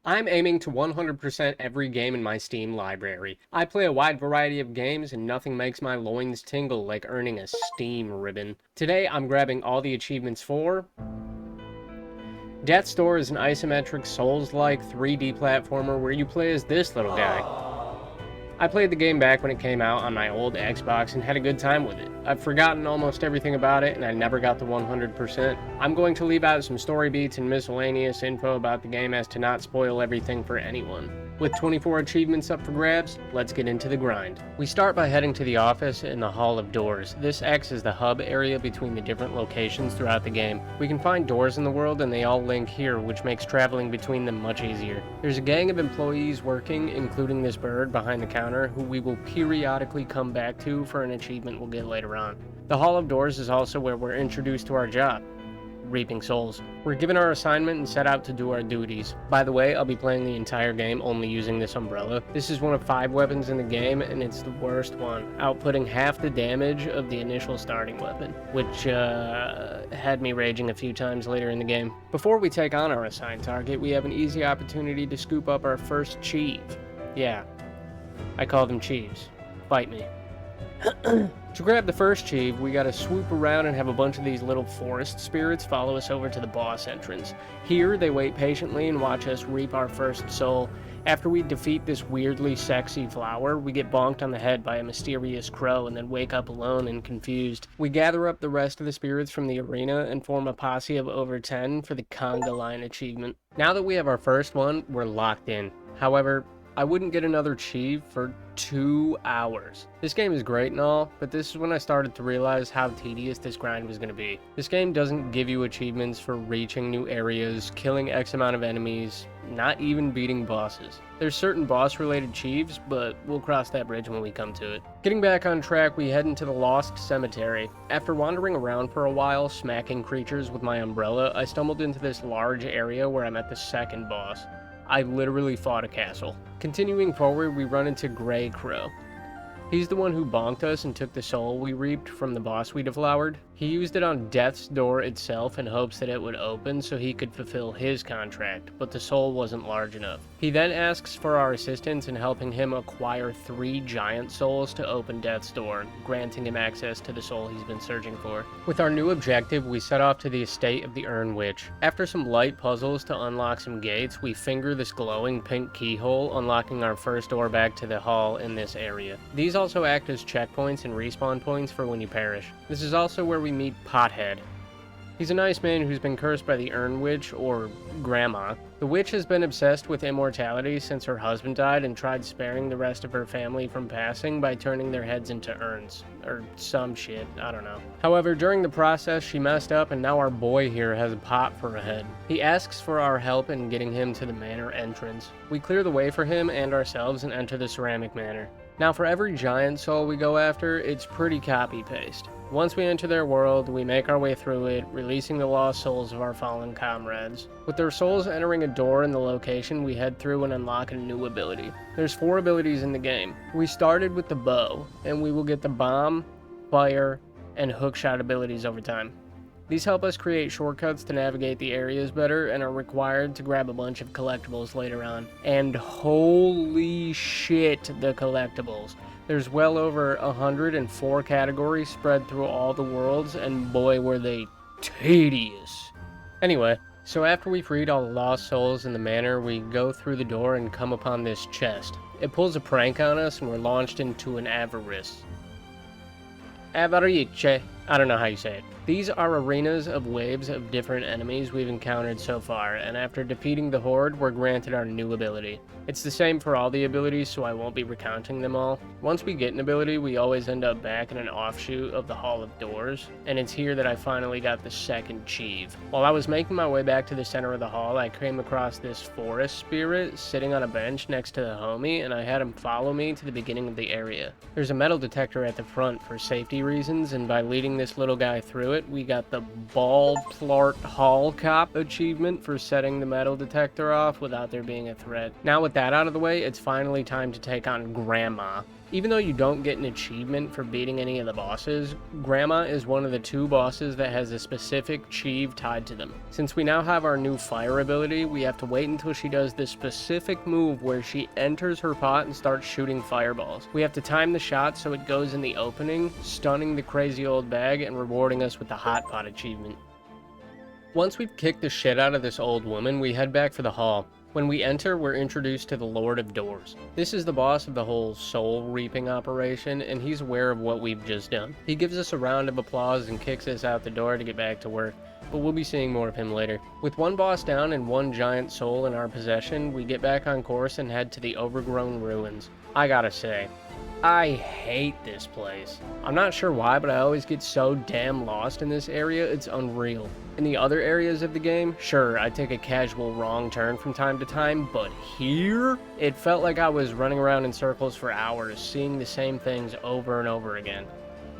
I'm aiming to 100% every game in my Steam library. I play a wide variety of games and nothing makes my loins tingle like earning a Steam ribbon. Today I'm grabbing all the achievements for Death's Door is an isometric Souls-like 3D platformer where you play as this little guy. I played the game back when it came out on my old Xbox and had a good time with it. I've forgotten almost everything about it and I never got to 100%. I'm going to leave out some story beats and miscellaneous info about the game as to not spoil everything for anyone. With 24 achievements up for grabs, let's get into the grind. We start by heading to the office in the Hall of Doors. This acts as the hub area between the different locations throughout the game. We can find doors in the world and they all link here, which makes traveling between them much easier. There's a gang of employees working, including this bird behind the counter, who we will periodically come back to for an achievement we'll get later on. The Hall of Doors is also where we're introduced to our job, reaping souls. We're given our assignment and set out to do our duties. By the way, I'll be playing the entire game only using this umbrella. This is one of 5 weapons in the game and it's the worst one, outputting half the damage of the initial starting weapon, which had me raging a few times later in the game. Before we take on our assigned target, we have an easy opportunity to scoop up our first Chief. Yeah, I call them Chiefs. Fight me. To grab the first Chief, we gotta swoop around and have a bunch of these little forest spirits follow us over to the boss entrance. Here, they wait patiently and watch us reap our first soul. After we defeat this weirdly sexy flower, we get bonked on the head by a mysterious crow and then wake up alone and confused. We gather up the rest of the spirits from the arena and form a posse of over 10 for the conga line achievement. Now that we have our first one, we're locked in. However, I wouldn't get another Chief for 2 hours. This game is great and all, but this is when I started to realize how tedious this grind was going to be. This game doesn't give you achievements for reaching new areas, killing X amount of enemies, not even beating bosses. There's certain boss related Chiefs, but we'll cross that bridge when we come to it. Getting back on track, we head into the Lost Cemetery. After wandering around for a while, smacking creatures with my umbrella, I stumbled into this large area where I met the second boss. I literally fought a castle. Continuing forward, we run into Grey Crow. He's the one who bonked us and took the soul we reaped from the boss we deflowered. He used it on Death's Door itself in hopes that it would open so he could fulfill his contract, but the soul wasn't large enough. He then asks for our assistance in helping him acquire 3 giant souls to open Death's Door, granting him access to the soul he's been searching for. With our new objective, we set off to the estate of the Urn Witch. After some light puzzles to unlock some gates, we finger this glowing pink keyhole, unlocking our first door back to the hall in this area. These also act as checkpoints and respawn points for when you perish. This is also where we meet Pothead. He's a nice man who's been cursed by the Urn Witch, or Grandma. The witch has been obsessed with immortality since her husband died and tried sparing the rest of her family from passing by turning their heads into urns. Or some shit, I don't know. However, during the process, she messed up and now our boy here has a pot for a head. He asks for our help in getting him to the manor entrance. We clear the way for him and ourselves and enter the ceramic manor. Now for every giant soul we go after, it's pretty copy-paste. Once we enter their world, we make our way through it, releasing the lost souls of our fallen comrades. With their souls entering a door in the location, we head through and unlock a new ability. There's 4 abilities in the game. We started with the bow, and we will get the bomb, fire, and hookshot abilities over time. These help us create shortcuts to navigate the areas better and are required to grab a bunch of collectibles later on. And holy shit, the collectibles. There's well over 104 categories spread through all the worlds, and boy were they tedious. Anyway, so after we freed all the lost souls in the manor, we go through the door and come upon this chest. It pulls a prank on us and we're launched into an avarice. Avarice. I don't know how you say it. These are arenas of waves of different enemies we've encountered so far, and after defeating the Horde, we're granted our new ability. It's the same for all the abilities, so I won't be recounting them all. Once we get an ability, we always end up back in an offshoot of the Hall of Doors, and it's here that I finally got the second Chief. While I was making my way back to the center of the hall, I came across this forest spirit sitting on a bench next to the homie, and I had him follow me to the beginning of the area. There's a metal detector at the front for safety reasons, and by leading this little guy through it, we got the Ball Plart Hall Cop achievement for setting the metal detector off without there being a threat. Now with that out of the way, it's finally time to take on Grandma. Even though you don't get an achievement for beating any of the bosses, Grandma is one of the 2 bosses that has a specific achieve tied to them. Since we now have our new fire ability, we have to wait until she does this specific move where she enters her pot and starts shooting fireballs. We have to time the shot so it goes in the opening, stunning the crazy old bag and rewarding us with the hot pot achievement. Once we've kicked the shit out of this old woman, we head back for the hall. When we enter, we're introduced to the Lord of Doors. This is the boss of the whole soul reaping operation, and he's aware of what we've just done. He gives us a round of applause and kicks us out the door to get back to work, but we'll be seeing more of him later. With 1 boss down and 1 giant soul in our possession, we get back on course and head to the Overgrown Ruins. I gotta say, I hate this place. I'm not sure why, but I always get so damn lost in this area, it's unreal. In the other areas of the game, sure, I take a casual wrong turn from time to time, but here, it felt like I was running around in circles for hours, seeing the same things over and over again.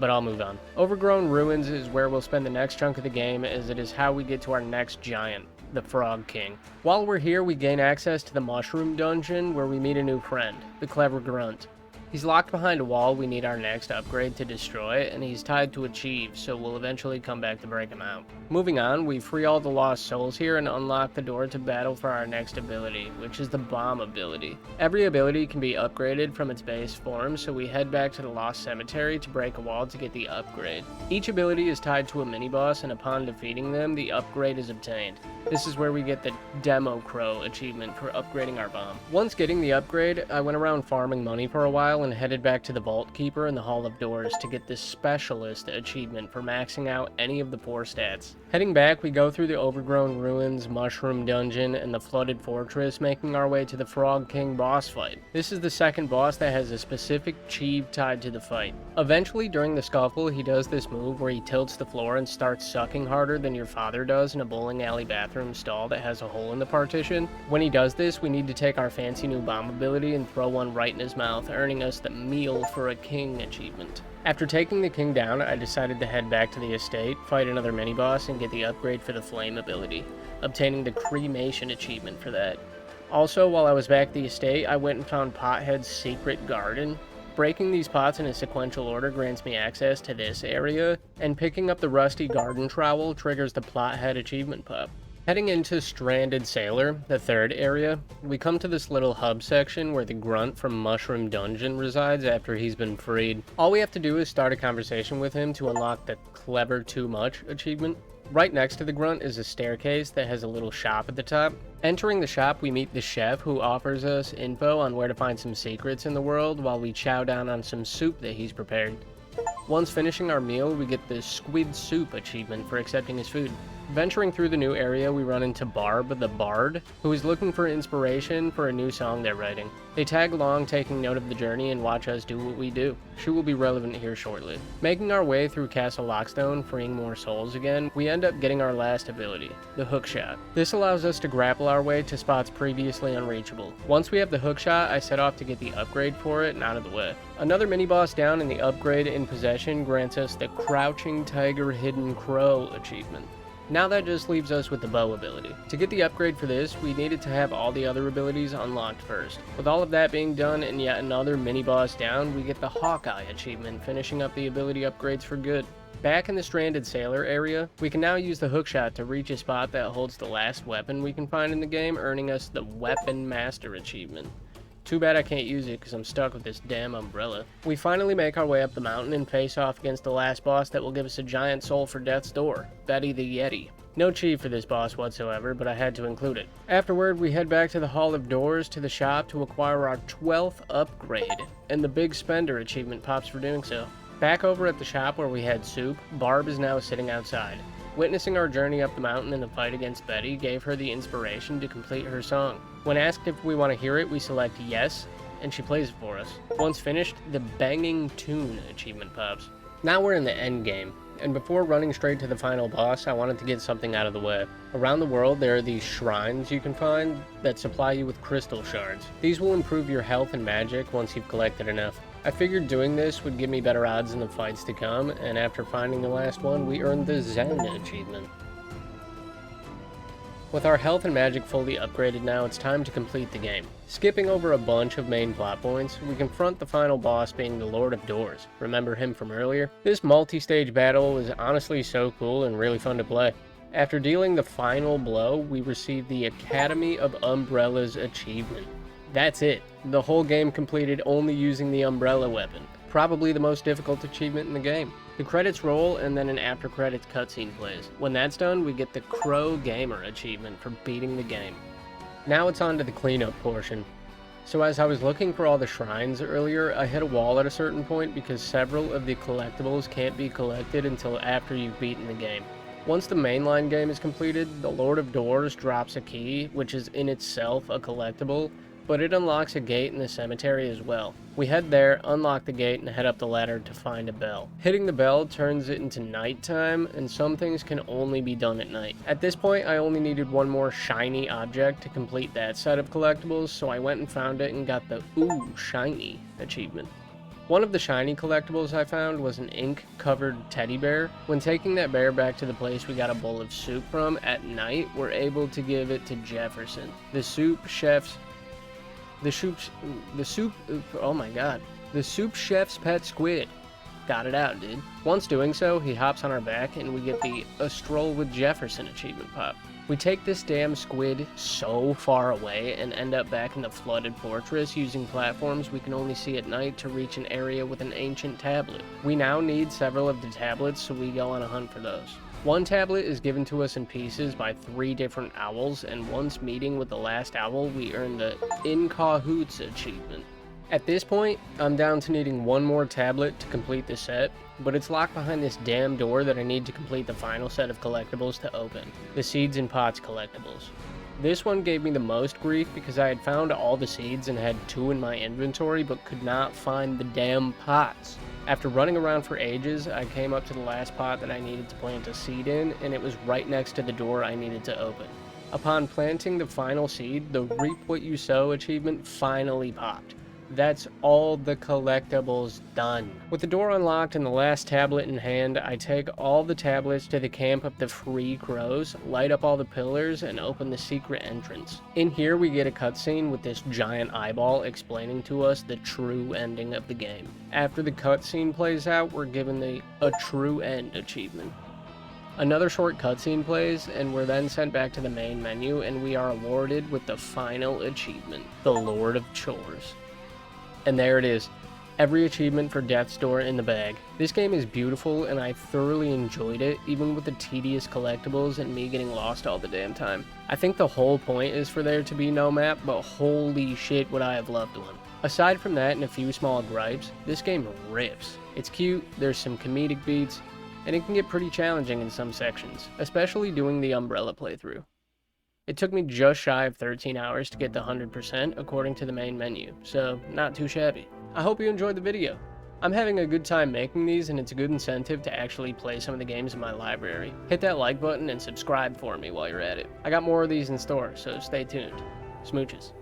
But I'll move on. Overgrown Ruins is where we'll spend the next chunk of the game, as it is how we get to our next giant, the Frog King. While we're here, we gain access to the Mushroom Dungeon, where we meet a new friend, the Clever Grunt. He's locked behind a wall we need our next upgrade to destroy, and he's tied to achieve, so we'll eventually come back to break him out. Moving on, we free all the lost souls here and unlock the door to battle for our next ability, which is the Bomb ability. Every ability can be upgraded from its base form, so we head back to the Lost Cemetery to break a wall to get the upgrade. Each ability is tied to a mini-boss, and upon defeating them, the upgrade is obtained. This is where we get the Demo Crow achievement for upgrading our bomb. Once getting the upgrade, I went around farming money for a while and headed back to the Vault Keeper in the Hall of Doors to get this Specialist achievement for maxing out any of the 4 stats. Heading back, we go through the Overgrown Ruins, Mushroom Dungeon, and the Flooded Fortress, making our way to the Frog King boss fight. This is the second boss that has a specific achieve tied to the fight. Eventually, during the scuffle, he does this move where he tilts the floor and starts sucking harder than your father does in a bowling alley bathroom stall that has a hole in the partition. When he does this, we need to take our fancy new bomb ability and throw one right in his mouth, earning us the Meal for a King achievement. After taking the king down, I decided to head back to the estate, fight another mini-boss, and get the upgrade for the Flame ability, obtaining the Cremation achievement for that. Also, while I was back at the estate, I went and found Pothead's secret garden. Breaking these pots in a sequential order grants me access to this area, and picking up the rusty garden trowel triggers the Plothead achievement pop. Heading into Stranded Sailor, the 3rd area, we come to this little hub section where the Grunt from Mushroom Dungeon resides after he's been freed. All we have to do is start a conversation with him to unlock the Clever Too Much achievement. Right next to the Grunt is a staircase that has a little shop at the top. Entering the shop, we meet the chef who offers us info on where to find some secrets in the world while we chow down on some soup that he's prepared. Once finishing our meal, we get the Squid Soup achievement for accepting his food. Venturing through the new area, we run into Barb the Bard, who is looking for inspiration for a new song they're writing. They tag along, taking note of the journey and watch us do what we do. She will be relevant here shortly. Making our way through Castle Lockstone, freeing more souls again, we end up getting our last ability, the Hookshot. This allows us to grapple our way to spots previously unreachable. Once we have the Hookshot, I set off to get the upgrade for it and out of the way. Another mini-boss down and the upgrade in possession grants us the Crouching Tiger Hidden Crow achievement. Now that just leaves us with the bow ability. To get the upgrade for this, we needed to have all the other abilities unlocked first. With all of that being done and yet another mini-boss down, we get the Hawkeye achievement, finishing up the ability upgrades for good. Back in the Stranded Sailor area, we can now use the Hookshot to reach a spot that holds the last weapon we can find in the game, earning us the Weapon Master achievement. Too bad I can't use it because I'm stuck with this damn umbrella. We finally make our way up the mountain and face off against the last boss that will give us a giant soul for death's door, Betty the Yeti. No achieve for this boss whatsoever, but I had to include it. Afterward, we head back to the Hall of Doors to the shop to acquire our 12th upgrade, and the Big Spender achievement pops for doing so. Back over at the shop where we had soup, Barb is now sitting outside. Witnessing our journey up the mountain in the fight against Betty gave her the inspiration to complete her song. When asked if we want to hear it, we select yes, and she plays it for us. Once finished, the Banging Tune achievement pops. Now we're in the end game. And before running straight to the final boss, I wanted to get something out of the way. Around the world, there are these shrines you can find that supply you with crystal shards. These will improve your health and magic once you've collected enough. I figured doing this would give me better odds in the fights to come, and after finding the last one, we earned the Zen achievement. With our health and magic fully upgraded now, it's time to complete the game. Skipping over a bunch of main plot points, we confront the final boss being the Lord of Doors. Remember him from earlier? This multi-stage battle was honestly so cool and really fun to play. After dealing the final blow, we receive the Academy of Umbrellas achievement. That's it. The whole game completed only using the umbrella weapon. Probably the most difficult achievement in the game. The credits roll and then an after credits cutscene plays. When that's done, we get the Crow Gamer achievement for beating the game. Now it's on to the cleanup portion. So as I was looking for all the shrines earlier, I hit a wall at a certain point because several of the collectibles can't be collected until after you've beaten the game. Once the mainline game is completed, the Lord of Doors drops a key, which is in itself a collectible, but it unlocks a gate in the cemetery as well. We head there, unlock the gate, and head up the ladder to find a bell. Hitting the bell turns it into nighttime, and some things can only be done at night. At this point, I only needed one more shiny object to complete that set of collectibles, so I went and found it and got the Ooh, Shiny achievement. One of the shiny collectibles I found was an ink-covered teddy bear. When taking that bear back to the place we got a bowl of soup from at night, we're able to give it to Jefferson. The soup chef's pet squid. Got it out, dude. Once doing so, he hops on our back and we get the A Stroll with Jefferson achievement pop. We take this damn squid so far away and end up back in the flooded fortress using platforms we can only see at night to reach an area with an ancient tablet. We now need several of the tablets, so we go on a hunt for those. One tablet is given to us in pieces by 3 different owls, and once meeting with the last owl, we earn the In Cahoots achievement. At this point, I'm down to needing one more tablet to complete the set, but it's locked behind this damn door that I need to complete the final set of collectibles to open, the Seeds and Pots collectibles. This one gave me the most grief because I had found all the seeds and had 2 in my inventory, but could not find the damn pots. After running around for ages, I came up to the last pot that I needed to plant a seed in, and it was right next to the door I needed to open. Upon planting the final seed, the Reap What You Sow achievement finally popped. That's all the collectibles done. With the door unlocked and the last tablet in hand, I take all the tablets to the camp of the Free Crows, light up all the pillars, and open the secret entrance. In here we get a cutscene with this giant eyeball explaining to us the true ending of the game. After the cutscene plays out, we're given the A True End achievement. Another short cutscene plays, and we're then sent back to the main menu, and we are awarded with the final achievement, the Lord of Chores. And there it is, every achievement for Death's Door in the bag. This game is beautiful and I thoroughly enjoyed it, even with the tedious collectibles and me getting lost all the damn time. I think the whole point is for there to be no map, but holy shit would I have loved one. Aside from that and a few small gripes, this game rips. It's cute, there's some comedic beats, and it can get pretty challenging in some sections, especially doing the Umbrella playthrough. It took me just shy of 13 hours to get the 100% according to the main menu, so not too shabby. I hope you enjoyed the video. I'm having a good time making these, and it's a good incentive to actually play some of the games in my library. Hit that like button and subscribe for me while you're at it. I got more of these in store, so stay tuned. Smooches.